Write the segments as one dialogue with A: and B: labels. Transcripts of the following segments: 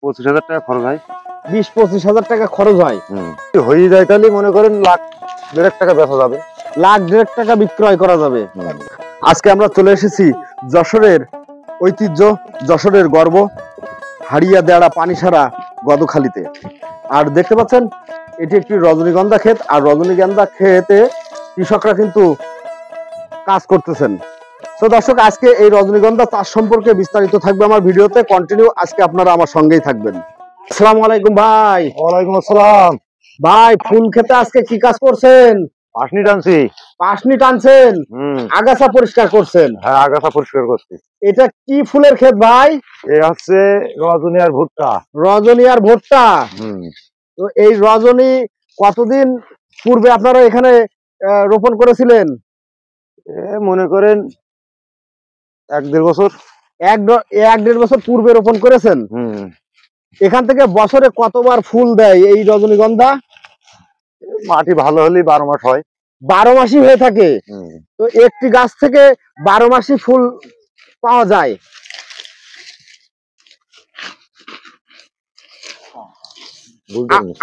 A: 20-25 হাজার টাকা খরচ হয়।
B: 20-25 হাজার টাকা খরচ হয়।
A: হয়ে যায় তাহলে মনে করেন লাখ 1.5 টাকা বেচা যাবে,
B: লাখ 1.5 টাকা বিক্রয় করা যাবে। আজকে আমরা চলে এসেছি যশোরের ঐতিহ্য, যশোরের গর্ব হাড়িয়া দেড়া পানিসারা গদখালিতে। আর দেখতে পাচ্ছেন এটি একটি রজনীগন্ধা ক্ষেত, আর রজনীগন্ধা ক্ষেতে কৃষকরা কিন্তু কাজ করতেছেন। তো দর্শক, আজকে এই রজনীগন্ধা চাষ সম্পর্কে বিস্তারিত থাকবে আমার ভিডিওতে, কন্টিনিউ আজকে আপনারা আমার সঙ্গেই থাকবেন। আসসালামু আলাইকুম ভাই।
A: ওয়ালাইকুম আসসালাম।
B: ভাই, ফুল ক্ষেতে আজকে কি কাজ করছেন?
A: পাশনি টানছি।
B: পাশনি টানছেন, আগাছা পরিষ্কার করছেন?
A: হ্যাঁ, আগাছা পরিষ্কার করছি।
B: এটা কি ফুলের ক্ষেত ভাই?
A: এই হচ্ছে রজনী আর ভুট্টা।
B: রজনী আর ভুট্টা। তো এই রজনী কতদিন পূর্বে আপনারা এখানে রোপণ করেছিলেন?
A: মনে করেন 1-1.5 বছর।
B: 1-1.5 বছর পূর্বে রোপণ করেছেন। এখান থেকে বছরে কতবার ফুল দেয় এই রজনীগন্ধা?
A: মাটি ভালো হলে 12 মাস হয়।
B: 12 মাসই হয়ে থাকে। তো একটি গাছ থেকে 12 মাসই ফুল পাওয়া যায়।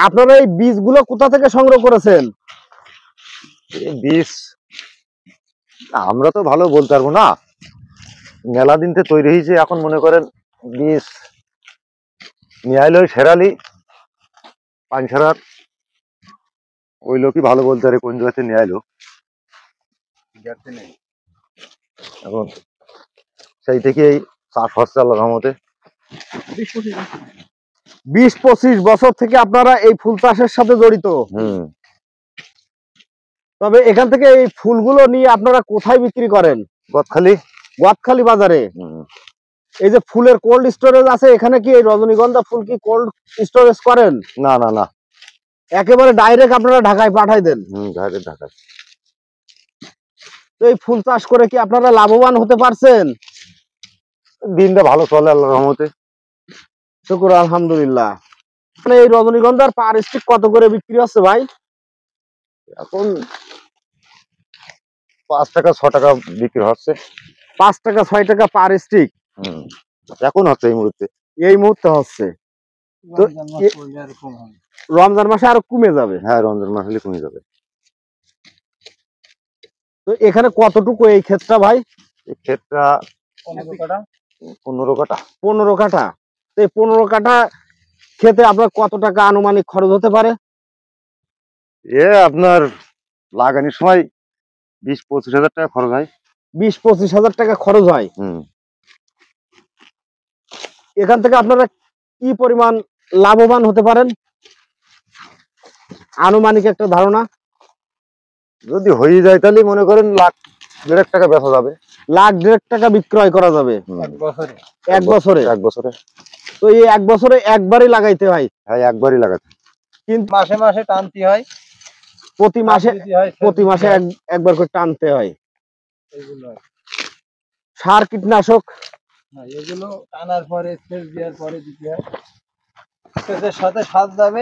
B: আপনারা এই বীজগুলো কোথা থেকে সংগ্রহ করেছেন?
A: বীজ আমরা তো ভালো বলতে পারবো না, মেলা দিন থেকে তৈরি হয়েছে। এখন মনে করেন বীজ নিয়ে আইলো সেরালি পানসারার, ওই লোকই ভালো বলতে পারে কোন জায়গাতে নিয়ে আইলো। এখন সেই থেকেই চাষ হচ্ছে আল্লাহর রহমতে।
B: 20-25 বছর থেকে আপনারা এই ফুল চাষের সাথে জড়িত। তবে এখান থেকে এই ফুলগুলো নিয়ে আপনারা কোথায় বিক্রি করেন? গদখালি বাজারে। এই যে ফুলের কোল্ড স্টোরেজ আছে, এখানে কি এই রজনীগন্ধা ফুল কি কোল্ড স্টোরেজ করেন?
A: না না না,
B: একেবারে ডাইরেক্ট আপনারা ঢাকায় পাঠাই দেন?
A: ডাইরেক্ট ঢাকায়।
B: তো এই ফুল চাষ করে কি আপনারা লাভবান হতে পারছেন?
A: দিনটা ভালো চলে আল্লাহর রহমতে।
B: শুকর আলহামদুলিল্লাহ। মানে এই রজনীগন্ধার পার স্টিক কত করে বিক্রি হচ্ছে ভাই?
A: এখন 5 টাকা 6 টাকা বিক্রি হচ্ছে।
B: 5 টাকা 6 টাকা পার স্টিক
A: এখন হচ্ছে
B: এই মুহূর্তে হচ্ছে। তো রমজান মাসে আরো কমে যাবে।
A: হ্যাঁ, রমজান মাস হলে কমে যাবে।
B: তো এখানে কতটুকু এই ক্ষেতটা ভাই?
A: এই ক্ষেতটা 15 কাঠা।
B: 15 কাঠা। তো এই 15 কাঠা খেতে আপনার কত টাকা আনুমানিক খরচ হতে পারে?
A: আপনার লাগানোর সময় 20-25 হাজার টাকা খরচ হয়।
B: 20-25 হাজার টাকা খরচ হয়। এখান থেকে আপনারা কি পরিমাণ লাভবান হতে পারেন আনুমানিক একটা ধারণা?
A: যদি হয়ে যায় তাহলে মনে করেন লাখ 1.5 টাকা বেচা যাবে।
B: লাখ 1.5 টাকা বিক্রয় করা যাবে এক বছরে। তো এই 1 বছরে একবারই লাগাইতে হয়?
A: হ্যাঁ, একবারই লাগাতে।
B: কিন্তু মাসে মাসে টানতে হয়? প্রতি মাসে একবার করে টানতে হয়। সার কীটনাশক
C: এগুলো টানার পরে সেচ দেওয়ার পরে দিতে হয়। সেচের সাথে সার যাবে,